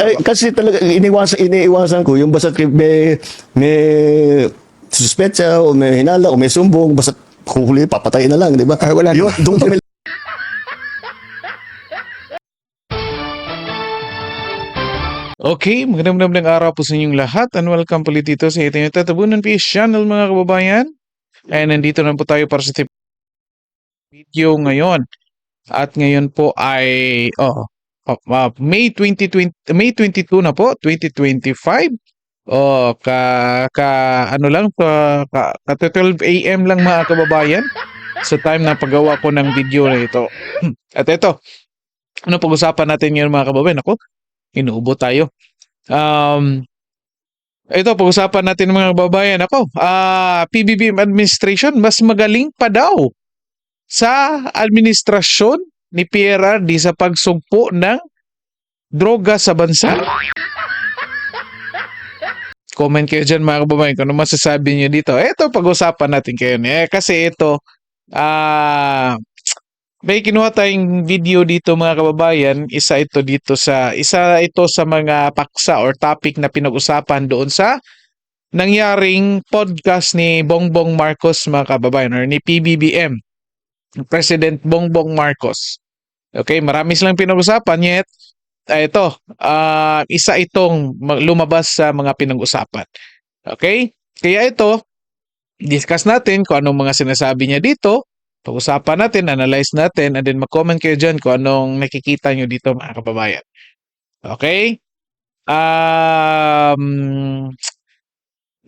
Kasi talaga iniiwasan ko yung basta may suspetsa o may hinala o may sumbong basta kung huli papatayin na lang, di ba? Wala Yun, naman. doon kami. Okay, magandang araw po sa inyong lahat and welcome po ulit dito sa ating Tatabunan PH channel mga kababayan. And nandito na po tayo para sa video ngayon. At ngayon po ay May 2020, May 22 na po, 2025. Ano lang ka 12 AM lang mga kababayan sa time na paggawa ko ng video na ito. At ito, ano pag-usapan natin ngayon mga kababayan? Ako, inuubo tayo. Ito, pag-usapan natin mga kababayan. PBBM administration, mas magaling pa daw sa administrasyon ni PRRD sa pagsugpo ng droga sa bansa. Comment kayo dyan mga kababayan kung ano masasabi nyo dito. Ito, pag-usapan natin kayo. Kasi ito, may kinuha tayong video dito mga kababayan. Isa ito sa mga paksa or topic na pinag-usapan doon sa nangyaring podcast ni Bongbong Marcos mga kababayan or ni PBBM, President Bongbong Marcos. Okay, marami silang pinag-usapan yet isa itong lumabas sa mga pinag-usapan. Okay? Kaya ito, discuss natin kung anong mga sinasabi niya dito. Pag-usapan natin, analyze natin, and then mag-comment kayo dyan kung anong nakikita nyo dito mga kababayan. Okay?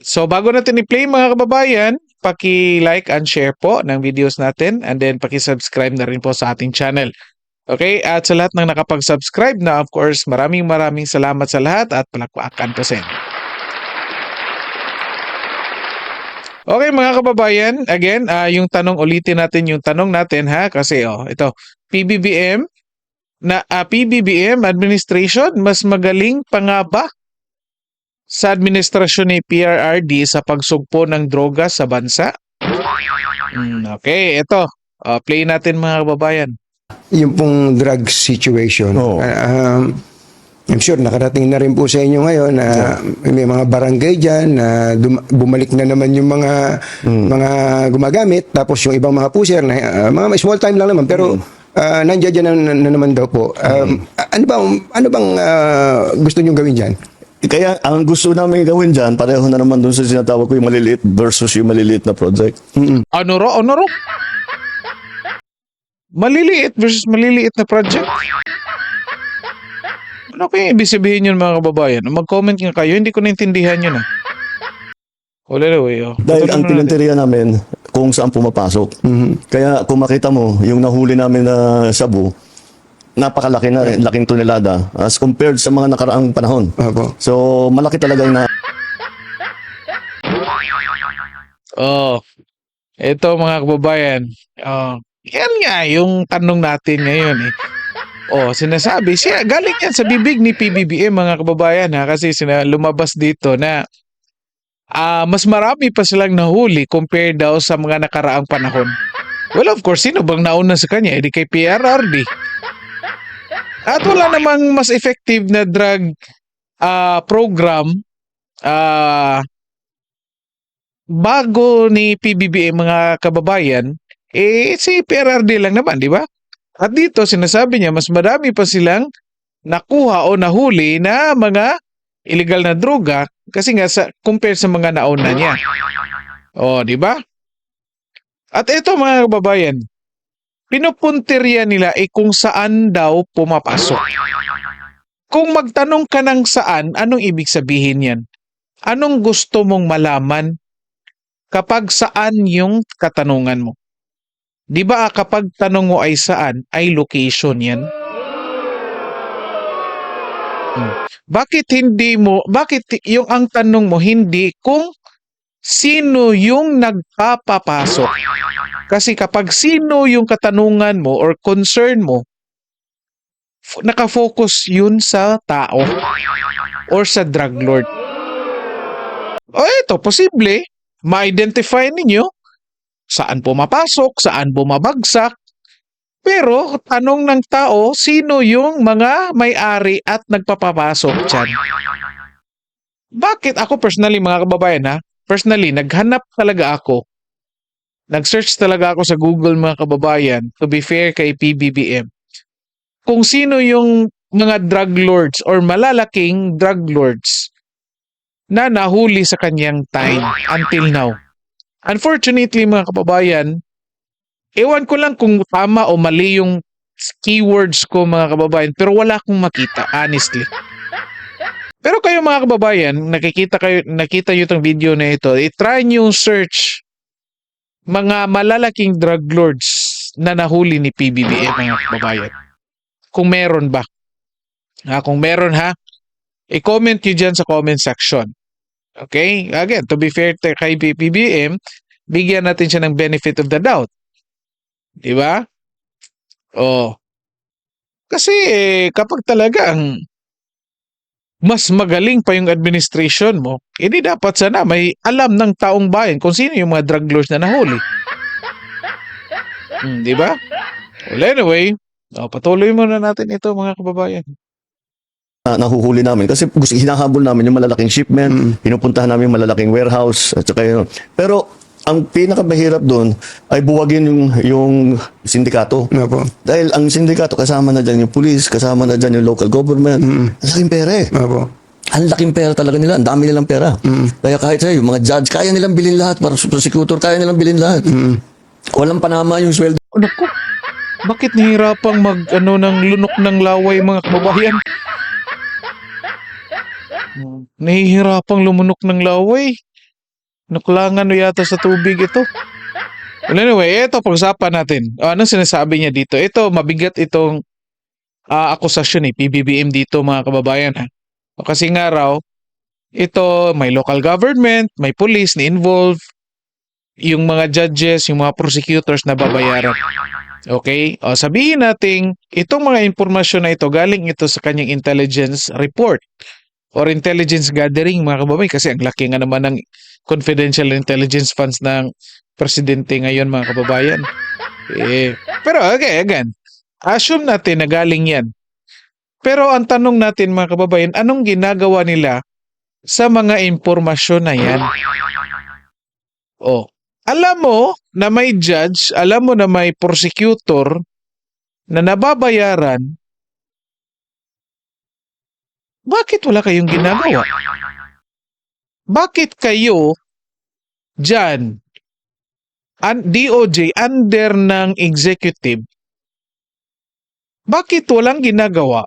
So bago natin i-play mga kababayan, paki-like and share po ng videos natin, and then paki-subscribe na rin po sa ating channel. Okay? At sa lahat ng nakapag-subscribe na, of course, maraming salamat sa lahat at palakpakan po sa inyo. Okay mga kababayan, again, yung tanong ulitin natin yung tanong natin ha kasi ito, PBBM administration mas magaling pa nga ba sa administrasyon ni PRRD sa pagsugpo ng droga sa bansa? Okay, ito, play natin mga kababayan. Yung pong drug situation. Oo. I'm sure nakarating na rin po sa inyo ngayon na may mga barangay dyan na bumalik na naman yung mga gumagamit, tapos yung ibang mga pusher na mga small time lang naman pero nandiyan na naman daw po. Ano bang gusto nyo gawin dyan? Kaya ang gusto namin gawin dyan, pareho na naman doon sa sinatawag ko yung maliliit versus yung maliliit na project. Ano ro? Maliliit versus maliliit na project? Ano kaya ibig sabihin yun mga kababayan? Mag-comment nga kayo, hindi ko naintindihan yun Wala na Dahil ang pinanteriya namin kung saan pumapasok. Kaya kung makita mo, yung nahuli namin na sabu, napakalaki na rin, laking tonelada as compared sa mga nakaraang panahon. Opo. So malaki talaga na. Ito mga kababayan. Yan nga yung tanong natin ngayon sinasabi siya galing yan sa bibig ni PBBM mga kababayan kasi lumabas dito na mas marami pa silang nahuli compared daw sa mga nakaraang panahon. Well, of course, sino bang nauna sa kanya? Di kay PRRD. At wala namang mas effective na drug program bago ni PBBM mga kababayan, si PRRD lang naman, di ba? At dito, sinasabi niya, mas marami pa silang nakuha o nahuli na mga illegal na droga kasi nga compare sa mga nauna niya. Di ba? At ito mga kababayan, pinupuntirya nila kung saan daw pumapasok. Kung magtanong ka ng saan, anong ibig sabihin yan? Anong gusto mong malaman kapag saan yung katanungan mo? Di ba kapag tanong mo ay saan, ay location yan? Bakit yung ang tanong mo hindi kung sino yung nagpapapasok? Kasi kapag sino yung katanungan mo or concern mo, nakafocus yun sa tao or sa drug lord. Ito, posible, ma-identify ninyo saan pumapasok, saan bumabagsak, Pero tanong ng tao, sino yung mga may-ari at nagpapapasok dyan? Bakit ako personally, mga kababayan ha? Personally, naghanap talaga ako. Nag-search talaga ako sa Google, mga kababayan, to be fair kay PBBM. Kung sino yung mga drug lords or malalaking drug lords na nahuli sa kanyang time until now. Unfortunately, mga kababayan, ewan ko lang kung tama o mali yung keywords ko, mga kababayan, pero wala akong makita, honestly. Pero kayo, mga kababayan, nakita nyo itong video na ito, i-try nyo search mga malalaking drug lords na nahuli ni PBBM, mga kababayan. Kung meron ba. Kung meron ha, i-comment nyo dyan sa comment section. Okay? Again, to be fair kay PBBM, bigyan natin siya ng benefit of the doubt. Di ba? Oh. Kasi kapag talagang mas magaling pa yung administration mo, hindi dapat sana may alam ng taong bayan kung sino yung mga drug lords na nahuli. Di ba? Well, anyway, patuloy muna natin ito, mga kababayan. Nahuhuli namin kasi hinahabol namin yung malalaking shipment, pinupuntahan namin yung malalaking warehouse at saka yun. Pero ang pinakamahirap doon ay buwagin yung sindikato. Opo. Dahil ang sindikato kasama na dyan yung police, kasama na dyan yung local government. Ang laking pera eh. Opo. Ang laking pera talaga nila, ang dami nilang pera. Kaya kahit sa'yo, yung mga judge, kaya nilang bilhin lahat, para prosecutor, kaya nilang bilhin lahat. Walang panama yung sweldo. Oh, naku, bakit nahihirapang ng lunok ng laway, mga kababayan? Nahihirapang lumunok ng laway. Nakulangan o yata sa tubig ito. Well, anyway, ito pag-usapan natin. Anong sinasabi niya dito? Ito, mabigat itong akusasyon ni PBBM dito, mga kababayan. Ha? Kasi nga raw, ito may local government, may police na involved, yung mga judges, yung mga prosecutors na babayaran. Okay? Sabihin natin, itong mga impormasyon na ito, galing ito sa kanyang intelligence report or intelligence gathering, mga kababayan, kasi ang laki nga naman ng confidential intelligence funds ng presidente ngayon, mga kababayan. Pero okay, again, assume natin na galing yan. Pero ang tanong natin, mga kababayan, anong ginagawa nila sa mga impormasyon na yan? Alam mo na may judge, alam mo na may prosecutor na nababayaran, bakit wala kayong ginagawa? Bakit kayo dyan, DOJ, under ng executive, bakit walang ginagawa?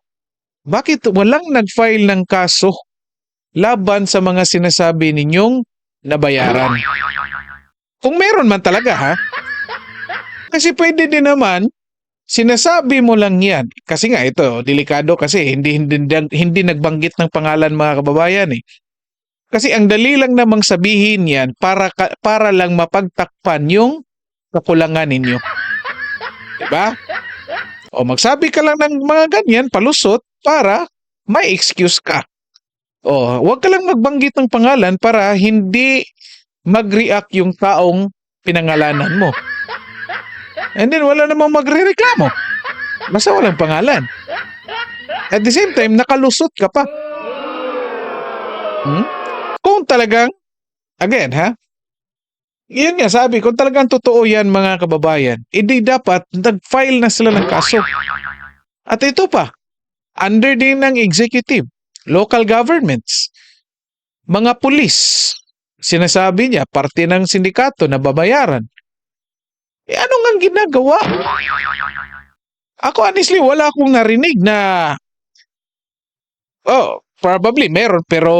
Bakit walang nag-file ng kaso laban sa mga sinasabi ninyong nabayaran? Kung meron man talaga, ha? Kasi pwede din naman, sinasabi mo lang yan. Kasi nga ito, delikado kasi hindi nagbanggit ng pangalan, mga kababayan eh. Kasi ang dali lang namang sabihin yan para lang mapagtakpan yung kakulangan ninyo. Diba? Magsabi ka lang ng mga ganyan, palusot, para may excuse ka. Huwag ka lang magbanggit ng pangalan para hindi mag-react yung taong pinangalanan mo. And then wala namang magre-reklamo. Basta walang pangalan. At the same time, nakalusot ka pa. Kung talagang, again ha, yun nga sabi, kung talagang totoo yan, mga kababayan, hindi dapat nag-file na sila ng kaso. At ito pa, under din ng executive, local governments, mga pulis, sinasabi niya, parte ng sindikato na babayaran. Ano nga ginagawa? Ako honestly, wala akong narinig na probably meron, pero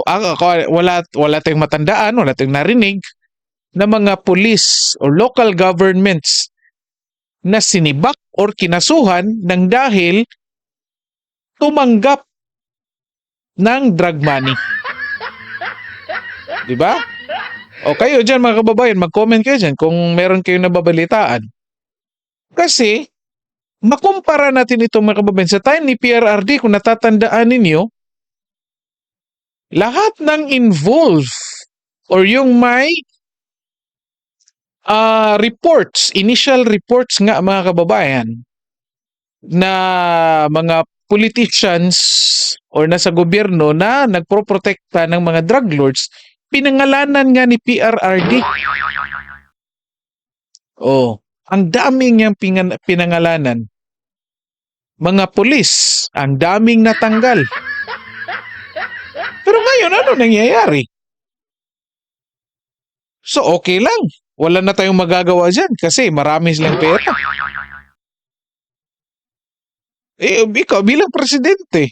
ako, wala tayong matandaan, wala tayong narinig na mga police o local governments na sinibak or kinasuhan ng dahil tumanggap ng drug money. Diba? Kayo dyan, mga kababayan, mag-comment kayo dyan kung meron kayong nababalitaan. Kasi, makumpara natin ito, mga kababayan, sa time ni PRRD, kung natatandaan ninyo, lahat ng involved or yung may initial reports nga mga kababayan, na mga politicians or nasa gobyerno na nagproprotekta ng mga drug lords, pinangalanan nga ni PRRD. Oh, ang daming niyang pinangalanan. Mga pulis, ang daming natanggal. Pero ngayon, ano nangyayari? So, okay lang. Wala na tayong magagawa dyan kasi marami silang pera. Ikaw bilang presidente,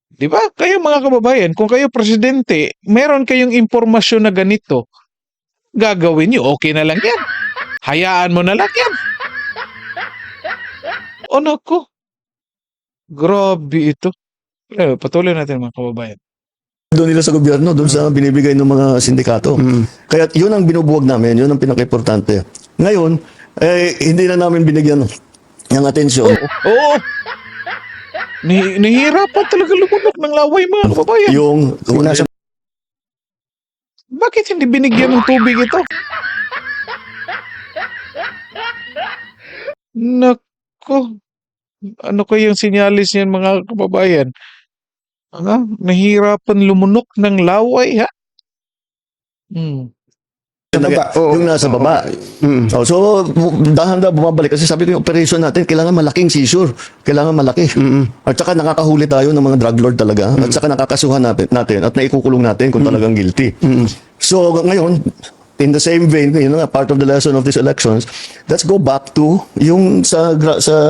di ba? Kayo mga kababayan, kung kayo presidente, meron kayong impormasyon na ganito, gagawin nyo, okay na lang yan. Hayaan mo na lang yan. O naku, grabe ito. Patuloy natin mga kababayan. Doon nila sa gobyerno, doon sa binibigay ng mga sindikato. Kaya yun ang binubuwag namin, yun ang pinaka-importante. Ngayon, hindi na namin binigyan ng atensyon. Oo. Nahihirapan talaga lumunok ng laway mga kababayan. Yung nasa Bakit hindi binigyan ng tubig ito? Nako. Ano kayang sinyalis niyan mga kababayan? Nahihirapan lumunok ng laway, ha? baba. Oo. yung nasa baba. Mm. So, dahan-dahan bumabalik. Kasi sabi ko, yung operation natin, kailangan malaking seizure. Kailangan malaki. At saka nakakahuli tayo ng mga drug lord talaga. At saka nakakasuhan natin at naikukulong natin kung talagang guilty. So, ngayon, in the same vein, yun nga, part of the lesson of these elections, let's go back to yung sa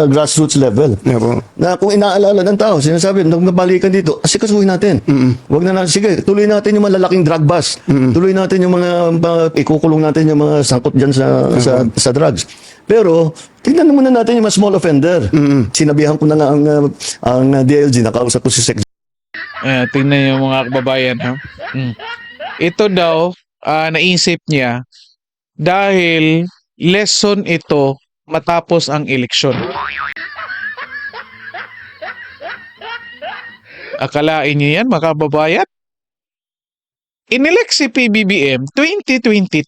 grassroots level. Yeah, po. Na kung inaalala ng tao, sinasabi, nung nabalikan dito, asikasuhin natin. Wag na natin, sige, tuloy natin yung malalaking drug bust. Tuloy natin yung ikukulong natin yung mga sangkot dyan sa drugs. Pero, tingnan muna natin yung mga small offender. Sinabihan ko na nga ang DLG, nakausap ko si Sec. Tingnan yung mga kababayan, ha? Ito daw, naisip niya dahil lesson ito matapos ang eleksyon. Akalain niyo yan, mga kababayan? Inelect si PBBM 2022.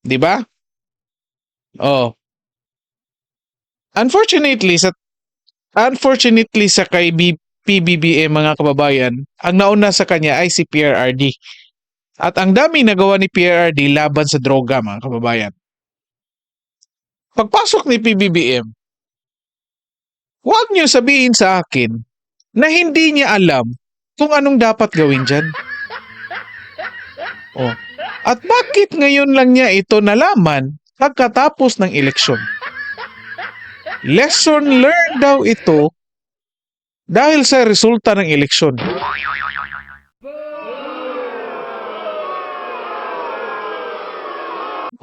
Di ba? Oh. Unfortunately sa kay PBBM mga kababayan, ang nauna sa kanya ay si PRRD. At ang dami nagawa ni PRRD laban sa droga mga kababayan. Pagpasok ni PBBM, huwag niyo sabihin sa akin na hindi niya alam kung anong dapat gawin dyan. Oh. At bakit ngayon lang niya ito nalaman pagkatapos ng eleksyon? Lesson learned daw ito dahil sa resulta ng eleksyon.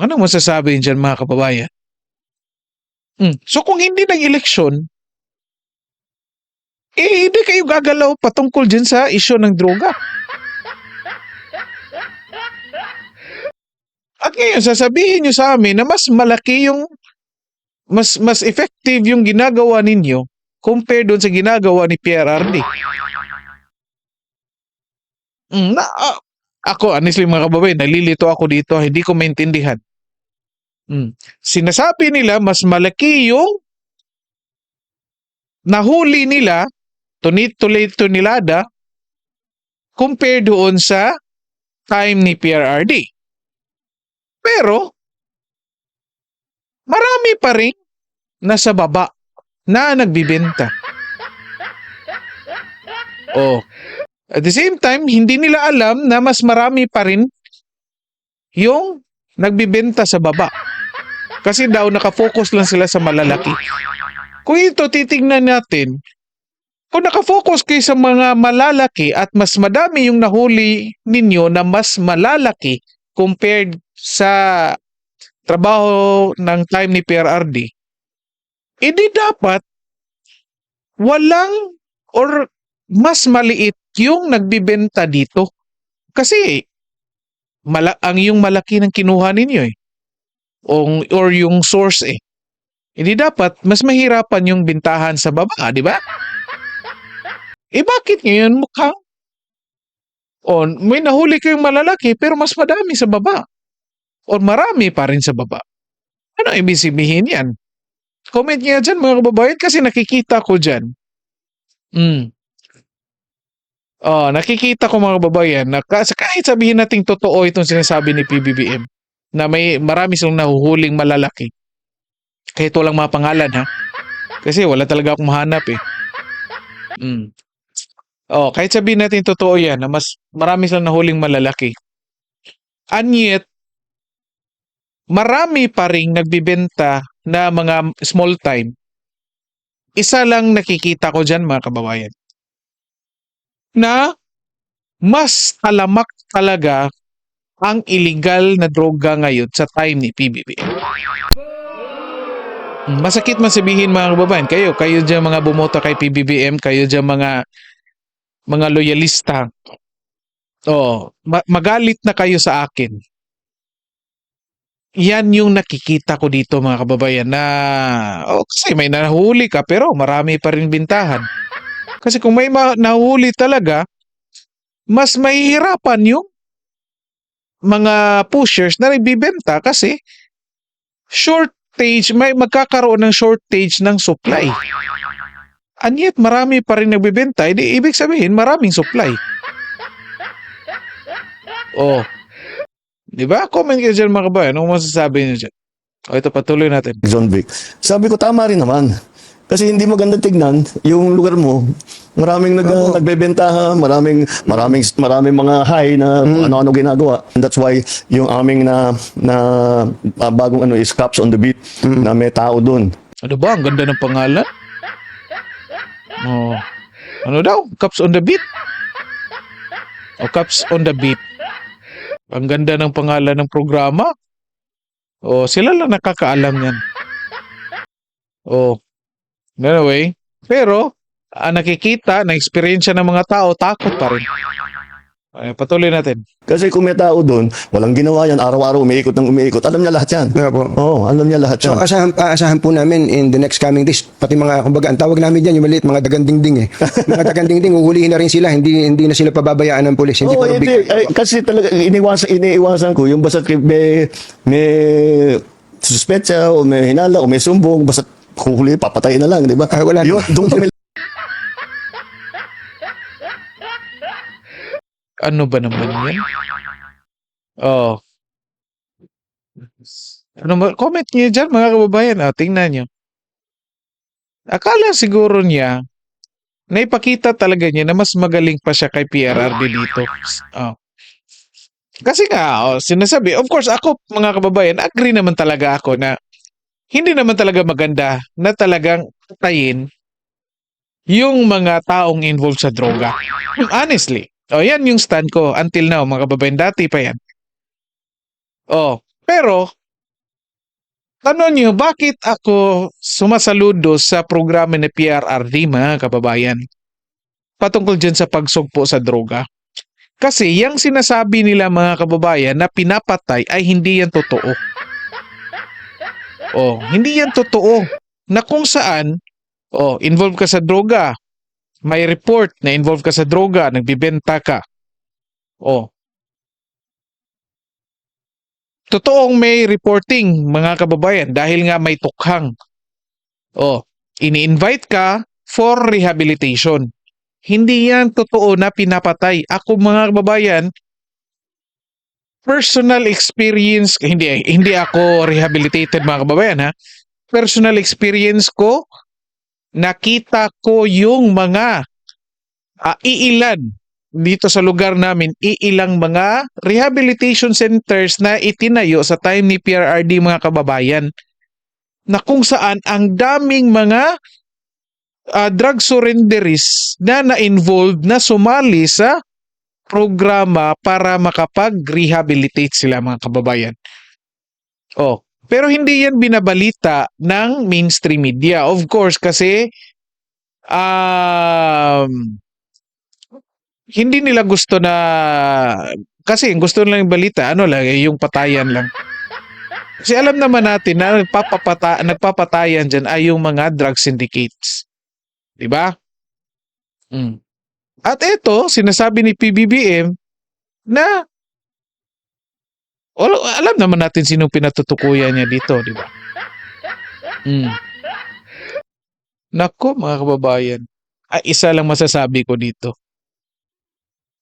Ano masasabi dyan mga kababayan? So kung hindi ng eleksyon, hindi kayo gagalaw patungkol dyan sa isyu ng droga. At ngayon, sasabihin nyo sa amin na mas malaki yung, mas effective yung ginagawa ninyo compared doon sa ginagawa ni PRRD. Ako, honestly mga kababayan, nalilito ako dito, hindi ko maintindihan. Sinasabi nila mas malaki yung nahuli nila tunilada compared doon sa time ni PRRD. Pero marami pa rin nasa baba na nagbibenta. At the same time, hindi nila alam na mas marami pa rin yung nagbibenta sa baba. Kasi daw nakafocus lang sila sa malalaki. Kung ito titingnan natin, kung nakafocus kayo sa mga malalaki at mas madami yung nahuli ninyo na mas malalaki compared sa trabaho ng time ni PRRD, edi dapat walang or mas maliit yung nagbibenta dito. Kasi ang yung malaki ng kinuha ninyo or yung source hindi dapat mas mahirapan yung bintahan sa baba, di ba? Bakit ngayon mukhang may nahuli kayong malalaki pero mas madami sa baba? o marami pa rin sa baba. Ano ibig sabihin yan? Comment nga dyan mga kababayan kasi nakikita ko dyan. Nakikita ko mga kababayan na kahit sabihin nating totoo itong sinasabi ni PBBM na marami silang nahuhuling malalaki. Kahit walang mga pangalan ha. Kasi wala talaga akong mahanap eh. Kahit sabihin natin totoo yan na mas marami silang nahuling malalaki. And yet, marami pa ring nagbibenta na mga small time. Isa lang nakikita ko dyan mga kababayan. Na mas talamak talaga ang illegal na droga ngayon sa time ni PBBM. Masakit man sabihin mga kababayan, kayo dyan mga bumoto kay PBBM, kayo dyan mga loyalista. Magalit na kayo sa akin. Yan yung nakikita ko dito mga kababayan na kasi may nahuli ka pero marami pa rin bintahan. Kasi kung may nahuli talaga, mas mahihirapan yung mga pushers na nagbibenta kasi magkakaroon ng shortage ng supply. And yet marami pa rin nagbibenta, ibig sabihin maraming supply. Di ba? Comment kayo dyan mga kabayan. Ano masasabi niyo dyan? Ito, patuloy natin. John Vic. Sabi ko, tama rin naman. Kasi hindi maganda tignan yung lugar mo. Maraming nagbebenta, maraming mga high na ano-ano ginagawa. And that's why yung aming bagong is Cops on the Beat na may tao doon. Ano ba? Ang ganda ng pangalan. Ano daw? Cops on the Beat? Cops on the Beat. Ang ganda ng pangalan ng programa. Sila lang nakakaalam yan. Anyway, pero nakikita, na-experience ng mga tao, takot pa rin. Patuloy natin. Kasi kung may tao doon, walang ginawa yan, araw-araw umiikot ng umiikot. Alam niya lahat yan. Yeah, po. Alam niya lahat So, yan. asahan po namin in the next coming days, pati mga, kumbaga, ang tawag namin dyan, yung maliit, mga dagandingding eh. Mga dagandingding, uhulihin na rin sila, hindi na sila pababayaan ng pulis. Hindi pa Kasi talaga, iniiwasan ko, yung basta may suspetsa, o may hinala, o may sumbong, basta huli, papatayin na lang, di ba? Wala na. Doon kami. Ano ba naman yan? Comment niyo dyan mga kababayan. Tingnan nyo. Akala siguro niya na ipakita talaga niya na mas magaling pa siya kay PRRD dito. Kasi nga, sinasabi, of course, ako mga kababayan, agree naman talaga ako na hindi naman talaga maganda na talagang patayin yung mga taong involved sa droga. Honestly. Yan yung stand ko until now, mga kababayan. Dati pa yan. Pero, tanong nyo, bakit ako sumasaludo sa programa ni PRRD, mga kababayan? Patungkol dyan sa pagsugpo sa droga. Kasi yung sinasabi nila mga kababayan na pinapatay ay hindi yan totoo. Hindi yan totoo. Na kung saan, involved ka sa droga, may report na involved ka sa droga, nagbibenta ka. Totoong may reporting mga kababayan dahil nga may tukhang. Ini-invite ka for rehabilitation. Hindi yan totoo na pinapatay. Ako mga kababayan, personal experience, hindi ako rehabilitated mga kababayan ha. Personal experience ko, nakita ko yung mga iilan dito sa lugar namin, iilang mga rehabilitation centers na itinayo sa time ni PRRD mga kababayan na kung saan ang daming mga drug surrenderies na na-involved na sumali sa programa para makapag-rehabilitate sila mga kababayan. Pero hindi yan binabalita ng mainstream media. Of course, kasi hindi nila gusto na, kasi gusto nilang balita, yung patayan lang. Kasi alam naman natin na nagpapatayan dyan ay yung mga drug syndicates. Diba? At ito, sinasabi ni PBBM na Alam naman natin sinong pinatutukuyan niya dito, di ba? Nako, mga kababayan. Isa lang masasabi ko dito.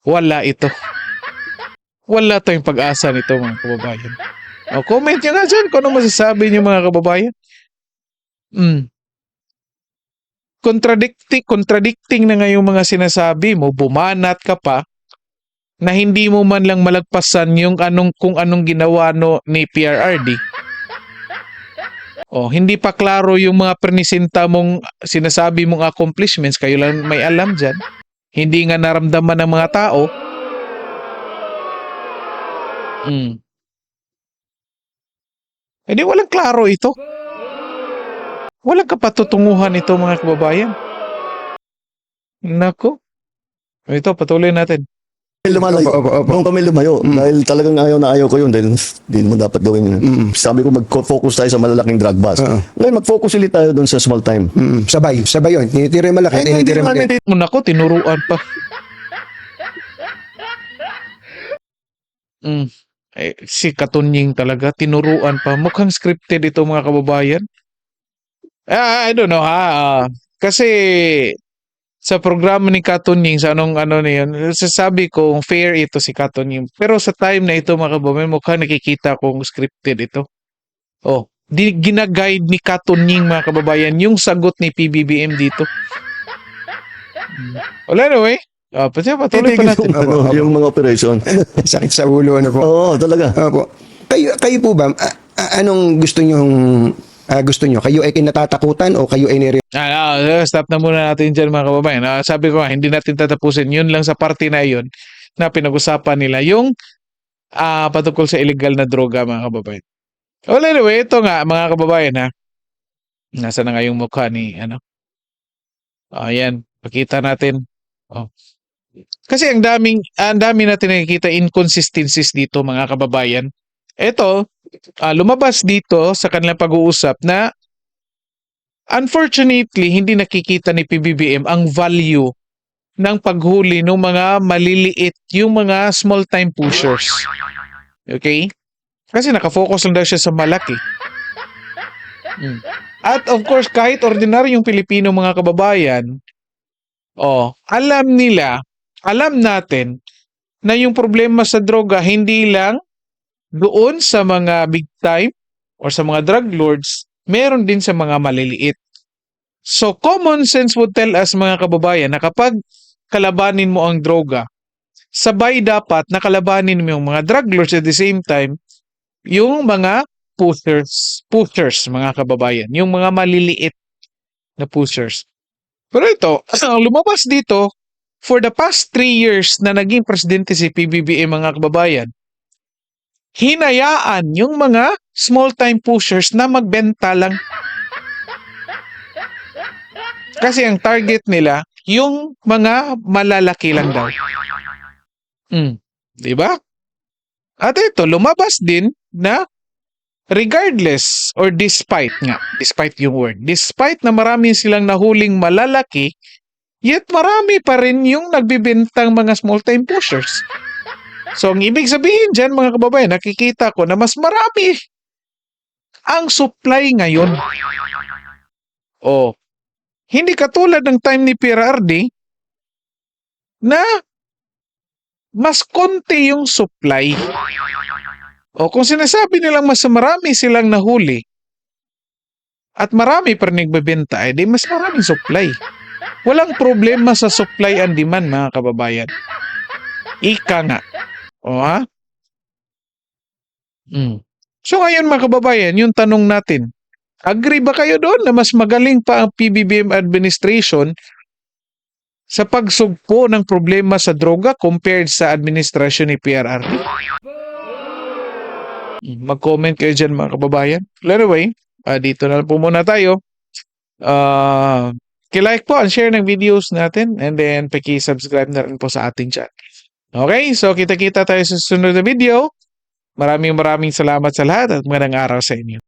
Wala ito. Wala tayong pag-asa nito, mga kababayan. Comment nyo nga dyan kung ano masasabi niyo, mga kababayan. Contradicting na nga yung mga sinasabi mo, bumanat ka pa, na hindi mo man lang malagpasan yung kung anong ginawa ni PRRD. Hindi pa klaro yung mga prinisinta mong sinasabi mong accomplishments, kayo lang may alam dyan. Hindi nga naramdaman ng mga tao. Hindi, walang klaro ito. Walang kapatutunguhan ito, mga kababayan. Nako. Ito, patuloy natin. Lumalayo. Opo. Kung kami lumayo, dahil talagang ayaw na ayaw ko yun, dahil hindi mo dapat gawin yun. Sabi ko, mag-focus tayo sa malalaking drug bust. Ngayon, mag-focus ulit tayo doon sa small time. Sabay yun. Tinitira yung malaki, tinitira yung maliit. Nako, tinuruan pa. Si Katunying talaga, tinuruan pa. Mukhang scripted ito, mga kababayan. I don't know, kasi sa programa ni Katunying, sa anong ano na yun, sasabi ko, fair ito si Katunying. Pero sa time na ito, mga kababayan, mukhang nakikita kong scripted ito. Ginaguide ni Katunying, mga kababayan, yung sagot ni PBBM dito. Well, anyway, patuloy pa natin. Yung mga operation. Sakit sa ulo, ano po. Oo, talaga. Opo. Kayo po ba, anong gusto nyo? Kayo ay kinatatakutan o kayo ay Stop na muna natin dyan, mga kababayan. Sabi ko nga, hindi natin tatapusin. Yun lang sa party na yun na pinag-usapan nila. Yung patungkol sa illegal na droga, mga kababayan. Well, anyway, ito nga, mga kababayan, nasa na nga yung mukha ni, ayan, pakita natin. Kasi ang dami natin nakikita inconsistencies dito, mga kababayan. Ito, lumabas dito sa kanilang pag-uusap na unfortunately, hindi nakikita ni PBBM ang value ng paghuli ng mga maliliit, yung mga small-time pushers. Okay? Kasi nakafocus lang daw siya sa malaki. At of course, kahit ordinaryong Pilipino, mga kababayan, alam natin na yung problema sa droga hindi lang doon sa mga big time or sa mga drug lords, meron din sa mga maliliit. So common sense would tell us, mga kababayan, na kapag kalabanin mo ang droga, sabay dapat na kalabanin mo yung mga drug lords at the same time, yung mga pushers, mga kababayan, yung mga maliliit na pushers. Pero ito, lumabas dito, for the past 3 years na naging presidente si PBBM, mga kababayan, hinayaan yung mga small-time pushers na magbenta lang. Kasi ang target nila, yung mga malalaki lang daw. Diba? At ito, lumabas din na regardless or despite yung word, despite na marami silang nahuling malalaki, yet marami pa rin yung nagbibintang mga small-time pushers. So, ang ibig sabihin dyan, mga kababayan, nakikita ko na mas marami ang supply ngayon. Hindi katulad ng time ni PRRD na mas konti yung supply. Kung sinasabi nilang mas marami silang nahuli at marami pa rin nagbebenta, di mas maraming supply. Walang problema sa supply and demand, mga kababayan. Ika nga. So ngayon, mga kababayan, yung tanong natin, agree ba kayo doon na mas magaling pa ang PBBM administration sa pagsugpo ng problema sa droga compared sa administrasyon ni PRRD? Mag-comment kayo dyan, mga kababayan. Anyway, dito na po muna tayo. Like po and share ng videos natin, and then paki-subscribe na rin po sa ating channel. Okay, so kita-kita tayo sa susunod na video. Maraming salamat sa lahat at magandang araw sa inyo.